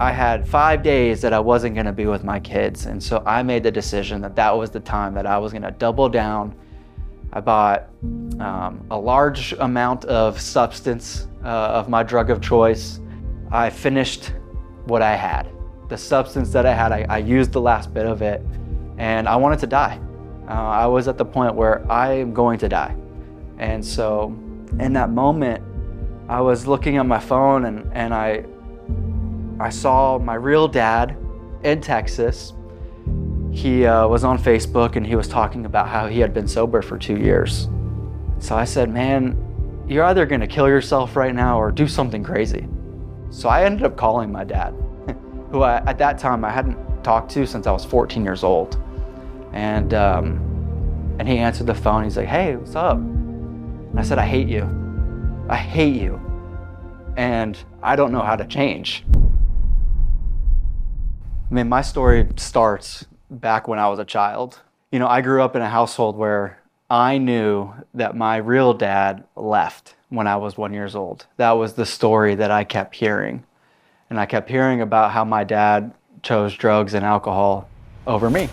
I had 5 days that I wasn't gonna be with my kids, and so I made the decision that that was the time that I was gonna double down. I bought a large amount of substance of my drug of choice. I finished what I had. The substance that I had, I used the last bit of it, and I wanted to die. I was at the point where I am going to die. And so in that moment, I was looking at my phone and I saw my real dad in Texas. He was on Facebook and he was talking about how he had been sober for 2 years. So I said, man, you're either gonna kill yourself right now or do something crazy. So I ended up calling my dad, who at that time I hadn't talked to since I was 14 years old. And he answered the phone. He's like, hey, what's up? And I said, I hate you. I hate you. And I don't know how to change. I mean, my story starts back when I was a child. You know, I grew up in a household where I knew that my real dad left when I was 1 year old. That was the story that I kept hearing. And I kept hearing about how my dad chose drugs and alcohol over me.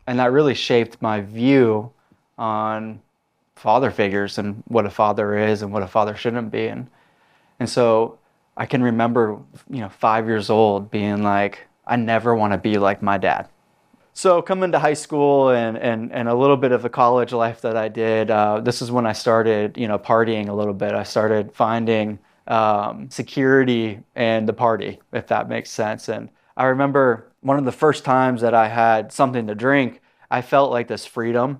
And that really shaped my view on father figures and what a father is and what a father shouldn't be. And so I can remember, 5 years old being like, I never want to be like my dad. So coming to high school and a little bit of the college life that I did, this is when I started, partying a little bit. I started finding security in the party, if that makes sense. And I remember one of the first times that I had something to drink, I felt like this freedom.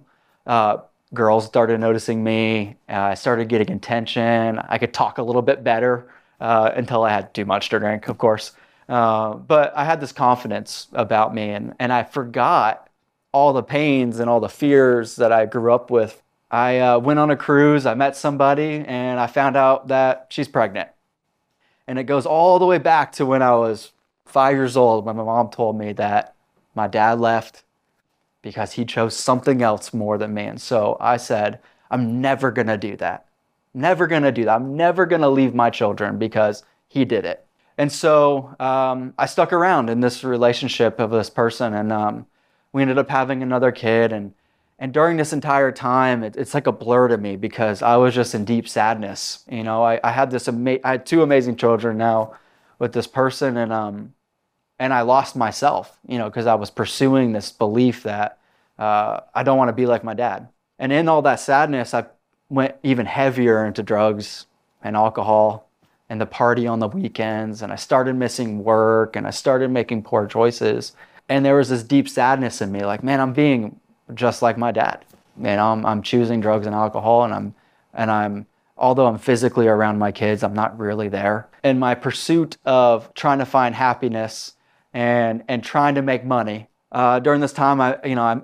Girls started noticing me. I started getting attention. I could talk a little bit better until I had too much to drink, of course. But I had this confidence about me, and I forgot all the pains and all the fears that I grew up with. I went on a cruise, I met somebody, and I found out that she's pregnant. And it goes all the way back to when I was 5 years old, when my mom told me that my dad left because he chose something else more than me. And so I said, I'm never gonna do that. Never gonna do that. I'm never gonna leave my children because he did it. And so I stuck around in this relationship of this person, and we ended up having another kid. And during this entire time, it's like a blur to me because I was just in deep sadness. I had I had two amazing children now with this person, and I lost myself, because I was pursuing this belief that I don't want to be like my dad. And in all that sadness, I went even heavier into drugs and alcohol and the party on the weekends, and I started missing work, and I started making poor choices. And there was this deep sadness in me, like, man, I'm being just like my dad. I'm choosing drugs and alcohol, and I'm although I'm physically around my kids, I'm not really there. In my pursuit of trying to find happiness and trying to make money, during this time, I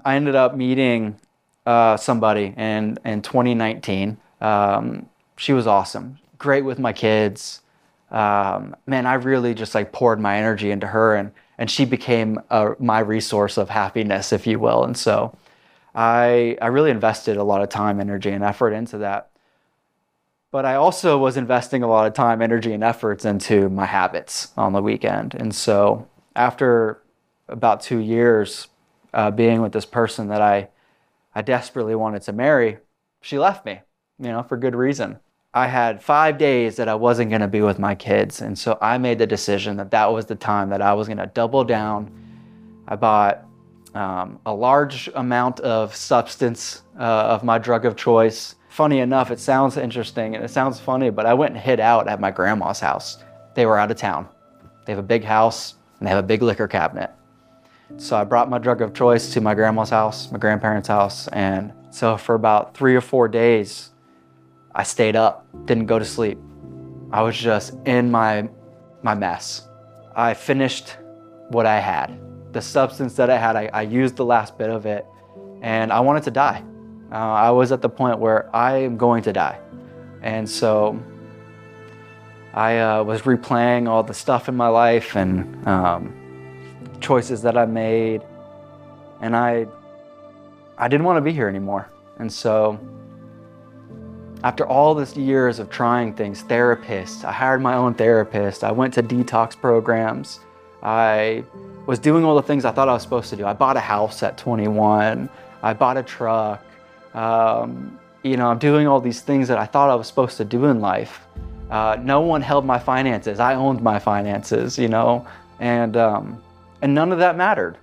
ended up meeting somebody in 2019. She was awesome. Great with my kids. Man, I really just poured my energy into her, and she became my resource of happiness, if you will. And so I really invested a lot of time, energy, and effort into that. But I also was investing a lot of time, energy, and efforts into my habits on the weekend. And so after about 2 years being with this person that I desperately wanted to marry, she left me, for good reason. I had 5 days that I wasn't going to be with my kids. And so I made the decision that that was the time that I was going to double down. I bought a large amount of substance of my drug of choice. Funny enough, it sounds interesting and it sounds funny, but I went and hid out at my grandma's house. They were out of town. They have a big house and they have a big liquor cabinet. So I brought my drug of choice to my grandma's house, my grandparents' house. And so for about 3 or 4 days, I stayed up, didn't go to sleep. I was just in my mess. I finished what I had. The substance that I had, I used the last bit of it, and I wanted to die. I was at the point where I am going to die. And so I was replaying all the stuff in my life and choices that I made, and I didn't want to be here anymore. And so After all these years of trying things, therapists, I hired my own therapist. I went to detox programs. I was doing all the things I thought I was supposed to do. I bought a house at 21. I bought a truck. I'm doing all these things that I thought I was supposed to do in life. No one held my finances. I owned my finances, and none of that mattered.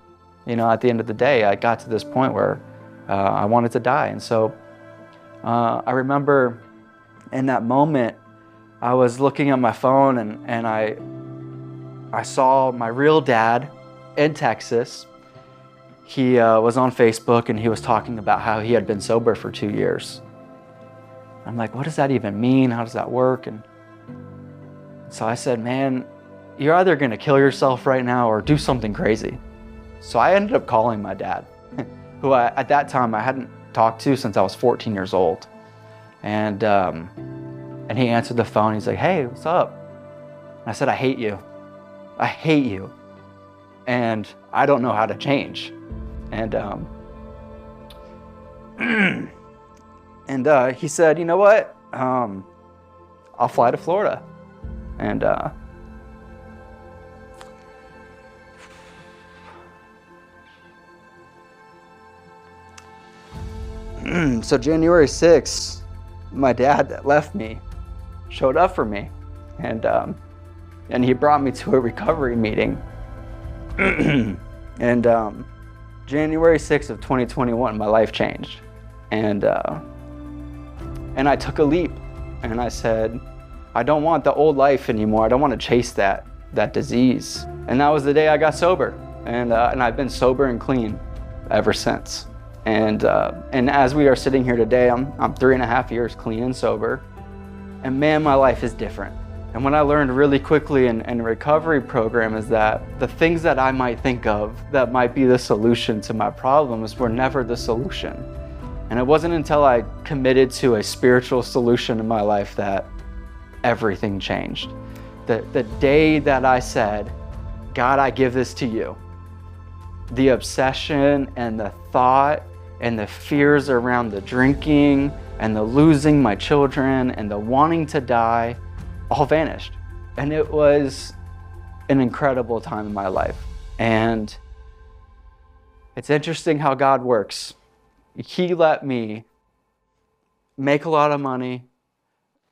At the end of the day, I got to this point where I wanted to die. And so I remember in that moment, I was looking at my phone and I saw my real dad in Texas. He was on Facebook and he was talking about how he had been sober for 2 years. I'm like, what does that even mean? How does that work? And so I said, man, you're either going to kill yourself right now or do something crazy. So I ended up calling my dad, who at that time I hadn't talked to since I was 14 years old. And he answered the phone. He's like, hey, what's up? And I said, I hate you. I hate you. And I don't know how to change. And he said, you know what? I'll fly to Florida. And so January 6th, my dad that left me showed up for me, and he brought me to a recovery meeting. And January 6th of 2021, my life changed, and I took a leap, and I said, I don't want the old life anymore. I don't want to chase that disease. And that was the day I got sober, and I've been sober and clean ever since. And as we are sitting here today, I'm 3.5 years clean and sober, and man, my life is different. And what I learned really quickly in a recovery program is that the things that I might think of that might be the solution to my problems were never the solution. And it wasn't until I committed to a spiritual solution in my life that everything changed. The day that I said, God, I give this to you, the obsession and the thought and the fears around the drinking and the losing my children and the wanting to die all vanished. And it was an incredible time in my life. And it's interesting how God works. He let me make a lot of money,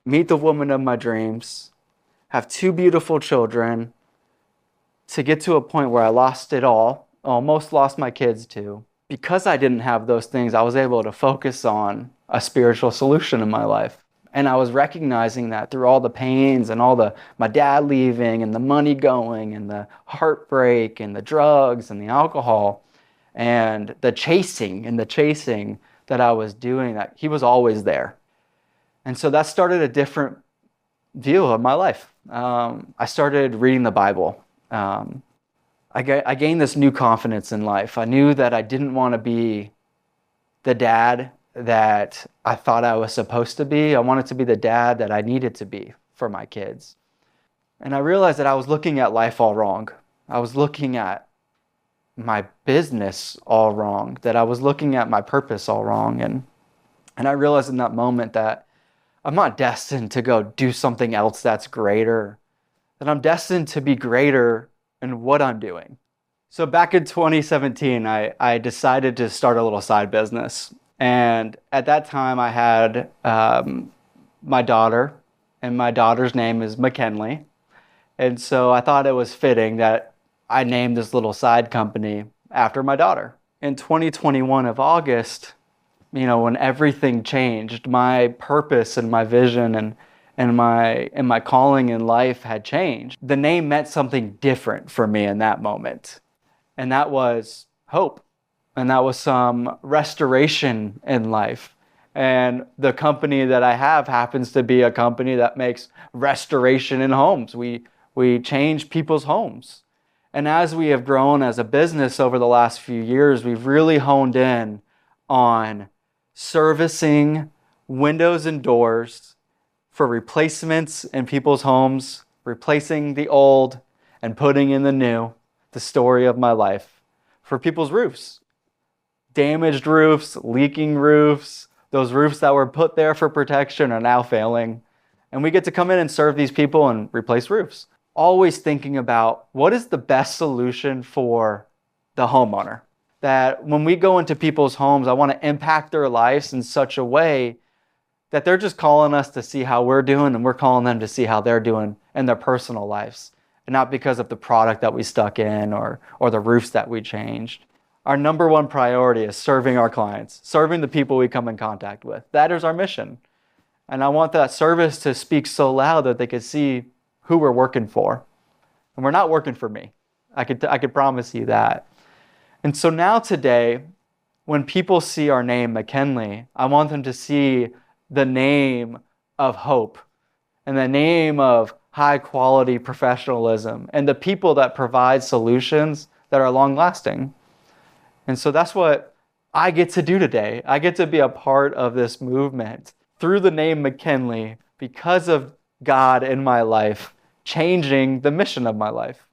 meet the woman of my dreams, have 2 beautiful children, to get to a point where I lost it all, almost lost my kids too. Because I didn't have those things, I was able to focus on a spiritual solution in my life. And I was recognizing that through all the pains and my dad leaving and the money going and the heartbreak and the drugs and the alcohol and the chasing that I was doing, that he was always there. And so that started a different view of my life. I started reading the Bible. I gained this new confidence in life. I knew that I didn't want to be the dad that I thought I was supposed to be. I wanted to be the dad that I needed to be for my kids. And I realized that I was looking at life all wrong. I was looking at my business all wrong, that I was looking at my purpose all wrong. And I realized in that moment that I'm not destined to go do something else that's greater, that I'm destined to be greater in what I'm doing. So back in 2017, I decided to start a little side business. And at that time, I had my daughter, and my daughter's name is MCKINLEY. And so I thought it was fitting that I named this little side company after my daughter. In 2021 of August, when everything changed, my purpose and my vision and my calling in life had changed. The name meant something different for me in that moment. And that was hope. And that was some restoration in life. And the company that I have happens to be a company that makes restoration in homes. We change people's homes. And as we have grown as a business over the last few years, we've really honed in on servicing windows and doors for replacements in people's homes, replacing the old and putting in the new, the story of my life, for people's roofs. Damaged roofs, leaking roofs, Those roofs that were put there for protection are now failing. And we get to come in and serve these people and replace roofs. Always thinking about what is the best solution for the homeowner. That when we go into people's homes, I want to impact their lives in such a way that they're just calling us to see how we're doing, and we're calling them to see how they're doing in their personal lives. And not because of the product that we stuck in or the roofs that we changed. Our number one priority is serving our clients, serving the people we come in contact with. That is our mission. And I want that service to speak so loud that they could see who we're working for. And we're not working for me. I could promise you that. And so now today, when people see our name, McKinley, I want them to see the name of hope and the name of high quality professionalism and the people that provide solutions that are long lasting. And so that's what I get to do today. I get to be a part of this movement through the name McKinley because of God in my life, changing the mission of my life.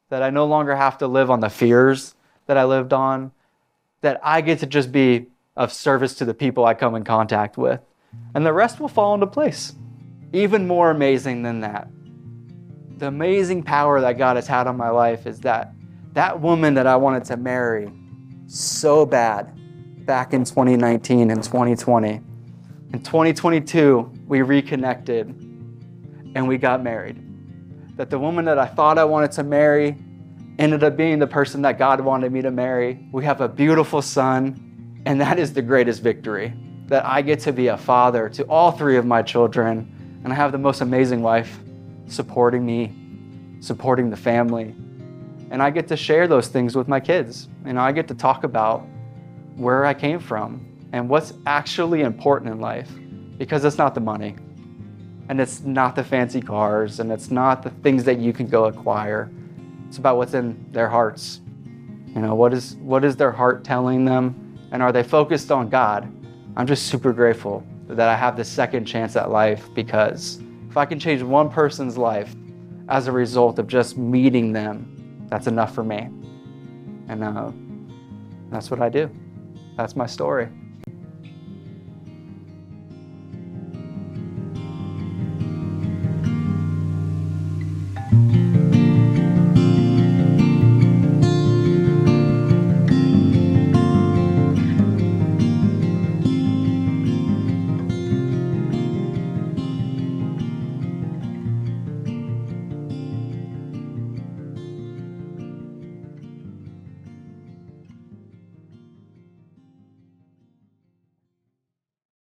That I no longer have to live on the fears that I lived on, that I get to just be of service to the people I come in contact with. And the rest will fall into place. Even more amazing than that, the amazing power that God has had on my life is that woman that I wanted to marry so bad back in 2019 and 2020. In 2022, we reconnected and we got married. That the woman that I thought I wanted to marry ended up being the person that God wanted me to marry. We have a beautiful son, and that is the greatest victory. That I get to be a father to all three of my children, and I have the most amazing wife supporting me, supporting the family. And I get to share those things with my kids. I get to talk about where I came from and what's actually important in life, because it's not the money, and it's not the fancy cars, and it's not the things that you can go acquire. It's about what's in their hearts. What is their heart telling them, and are they focused on God? I'm just super grateful that I have this second chance at life, because if I can change one person's life as a result of just meeting them, that's enough for me. And that's what I do. That's my story.